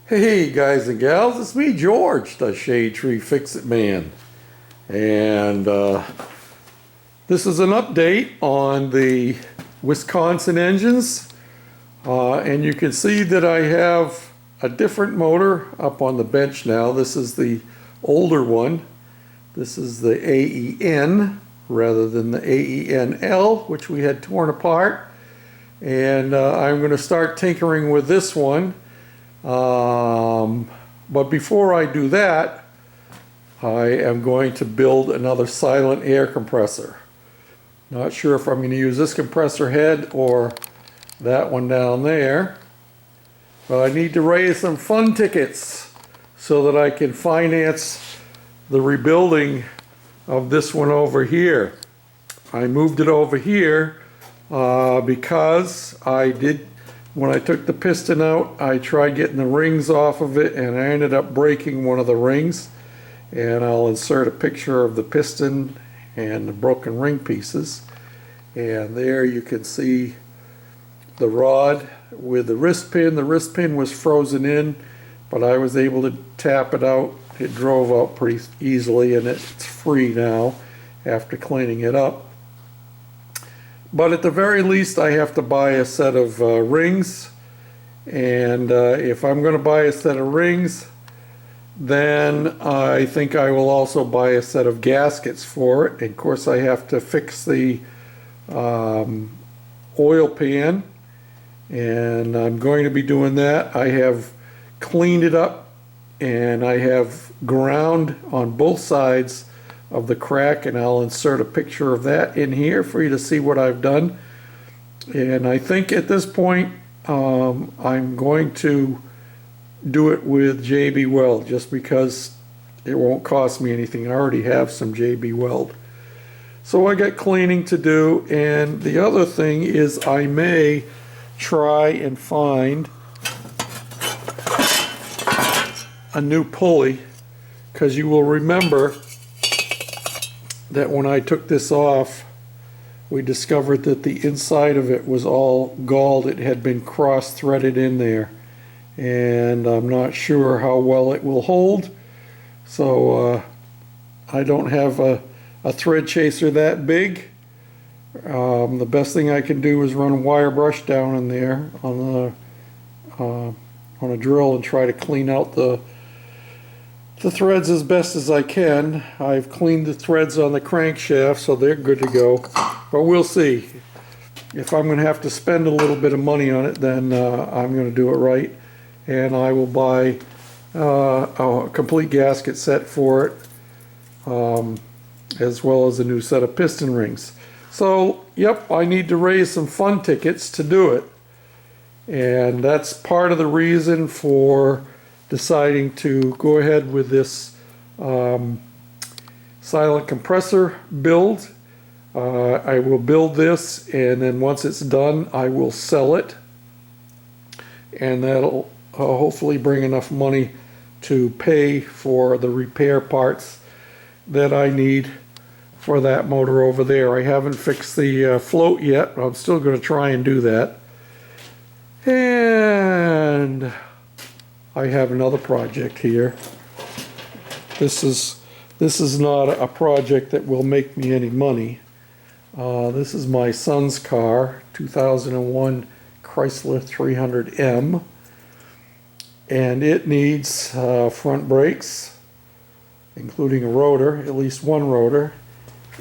Hey guys and gals, it's me George, the Shade Tree Fix-It Man. And this is an update on the Wisconsin engines. And you can see that I have a different motor up on the bench now. This is the older one. This is the AEN rather than the AENL, which we had torn apart. And I'm going to start tinkering with this one. But before I do that, I am going to build another silent air compressor. Not sure if I'm going to use this compressor head or that one down there, but I need to raise some fund tickets so that I can finance the rebuilding of this one over here. I moved it over here because when I took the piston out, I tried getting the rings off of it and I ended up breaking one of the rings. And I'll insert a picture of the piston and the broken ring pieces. And there you can see the rod with the wrist pin. The wrist pin was frozen in, but I was able to tap it out. It drove out pretty easily and it's free now after cleaning it up. But at the very least, I have to buy a set of rings. And if I'm going to buy a set of rings, then I think I will also buy a set of gaskets for it. And of course, I have to fix the oil pan. And I'm going to be doing that. I have cleaned it up and I have ground on both sides of the crack, and I'll insert a picture of that in here for you to see what I've done. And I think at this point I'm going to do it with JB Weld just because it won't cost me anything. I already have some JB Weld. So I got cleaning to do, and the other thing is I may try and find a new pulley, because you will remember that when I took this off, we discovered that the inside of it was all galled. It had been cross-threaded in there, and I'm not sure how well it will hold. So I don't have a thread chaser that big. The best thing I can do is run a wire brush down in there on a drill and try to clean out the threads as best as I can. I've cleaned the threads on the crankshaft, so they're good to go. But we'll see. If I'm going to have to spend a little bit of money on it, then I'm going to do it right. And I will buy a complete gasket set for it, as well as a new set of piston rings. So, yep, I need to raise some fund tickets to do it. And that's part of the reason for deciding to go ahead with this silent compressor build. I will build this, and then once it's done I will sell it, and that'll hopefully bring enough money to pay for the repair parts that I need for that motor over there. I haven't fixed the float yet, but I'm still going to try and do that. And I have another project here. This is not a project that will make me any money. This is my son's car, 2001 Chrysler 300M, and it needs front brakes, including a rotor, at least one rotor.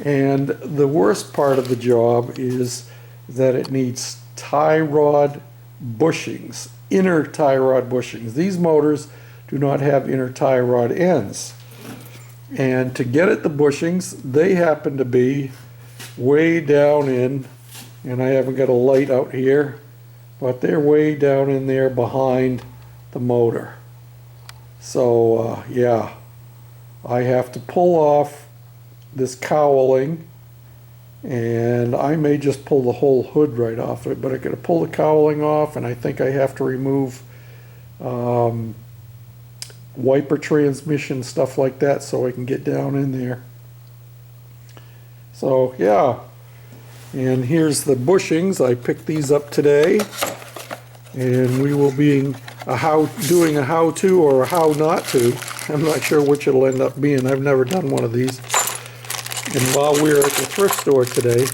And the worst part of the job is that it needs tie rod bushings, inner tie rod bushings. These motors do not have inner tie rod ends. And to get at the bushings, they happen to be way down in, and I haven't got a light out here, but they're way down in there behind the motor. So yeah, I have to pull off this cowling, and I may just pull the whole hood right off it, but I gotta pull the cowling off, and I think I have to remove wiper transmission, stuff like that, so I can get down in there. So yeah, and here's the bushings. I picked these up today, and we will be doing a how-to or a how not to. I'm not sure which it'll end up being. I've never done one of these. And while we were at the thrift store today,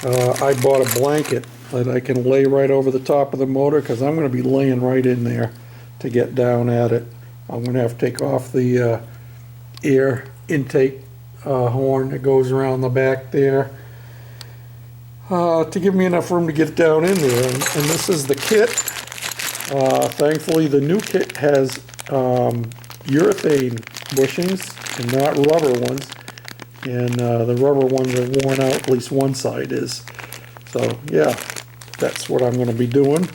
I bought a blanket that I can lay right over the top of the motor, because I'm going to be laying right in there to get down at it. I'm going to have to take off the air intake horn that goes around the back there to give me enough room to get down in there. And this is the kit. Thankfully, the new kit has urethane bushings and not rubber ones. And the rubber ones are worn out, at least one side is. So yeah, that's what I'm going to be doing.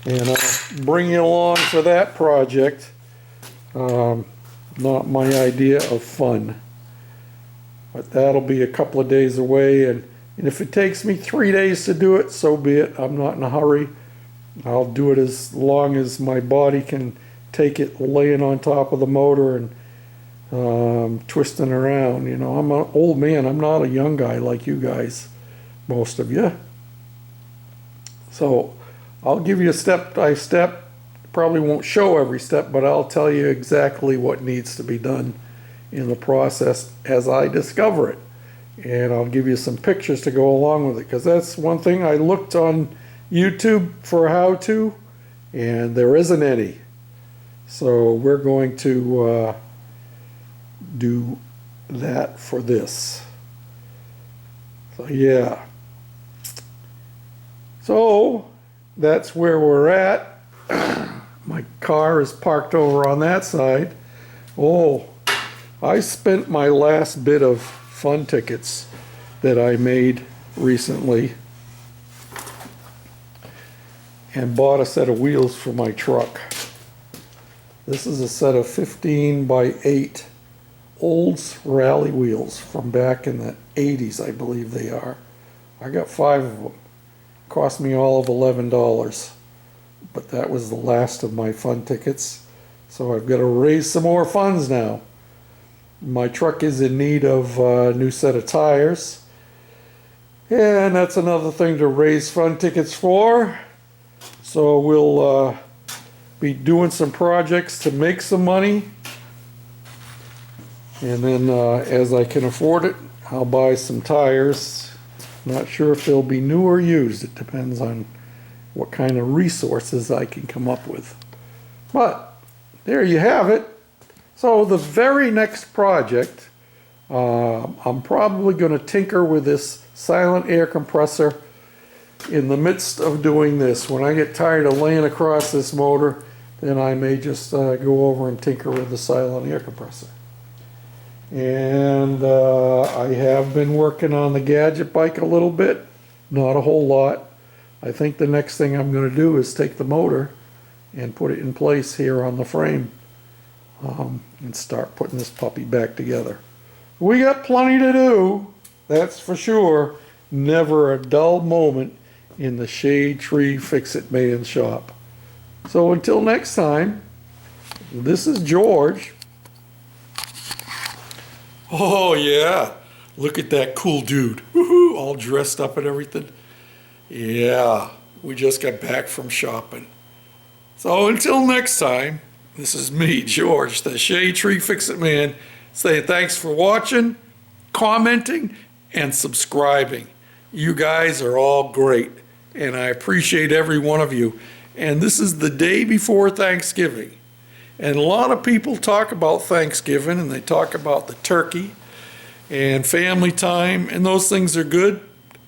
And I'll bring you along for that project. Not my idea of fun. But that'll be a couple of days away. And if it takes me 3 days to do it, so be it. I'm not in a hurry. I'll do it as long as my body can take it, laying on top of the motor and twisting around. You know, I'm an old man. I'm not a young guy like you guys, most of you. So I'll give you a step by step. Probably won't show every step, but I'll tell you exactly what needs to be done in the process as I discover it. And I'll give you some pictures to go along with it, because that's one thing. I looked on YouTube for how to, and there isn't any. So we're going to do that for this. So yeah. So that's where we're at. My car is parked over on that side. Oh, I spent my last bit of fun tickets that I made recently and bought a set of wheels for my truck. This is a set of 15 by 8 Olds rally wheels from back in the 80s, I believe they are. I got 5 of them. Cost me all of $11. But that was the last of my fun tickets. So I've got to raise some more funds now. My truck is in need of a new set of tires. And that's another thing to raise fun tickets for. So we'll be doing some projects to make some money. And then as I can afford it, I'll buy some tires. Not sure if they'll be new or used. It depends on what kind of resources I can come up with. But there you have it. So the very next project, I'm probably going to tinker with this silent air compressor in the midst of doing this. When I get tired of laying across this motor, then I may just go over and tinker with the silent air compressor. And I have been working on the gadget bike a little bit, not a whole lot. I think the next thing I'm going to do is take the motor and put it in place here on the frame and start putting this puppy back together. We got plenty to do, that's for sure. Never a dull moment in the Shade Tree Fix-It Man shop. So until next time, this is George. Oh yeah, look at that cool dude. Woohoo, all dressed up and everything. Yeah, we just got back from shopping. So until next time, this is me, George, the Shade Tree Fix-It Man, saying thanks for watching, commenting, and subscribing. You guys are all great, and I appreciate every one of you. And this is the day before Thanksgiving. And a lot of people talk about Thanksgiving, and they talk about the turkey and family time, and those things are good,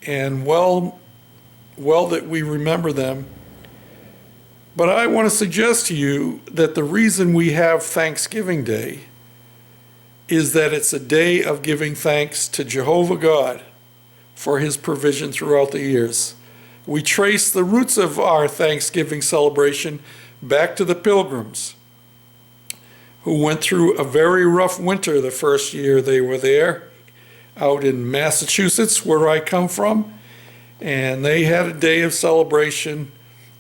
and well that we remember them. But I want to suggest to you that the reason we have Thanksgiving Day is that it's a day of giving thanks to Jehovah God for his provision throughout the years. We trace the roots of our Thanksgiving celebration back to the Pilgrims, who went through a very rough winter the first year they were there, out in Massachusetts, where I come from. And they had a day of celebration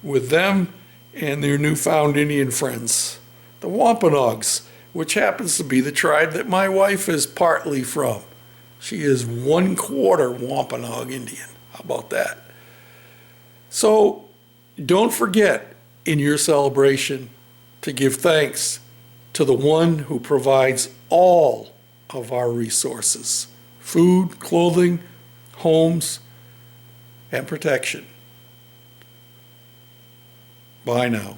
with them and their newfound Indian friends, the Wampanoags, which happens to be the tribe that my wife is partly from. She is 1/4 Wampanoag Indian. How about that? So don't forget, in your celebration to give thanks to the one who provides all of our resources: food, clothing, homes, and protection. Bye now.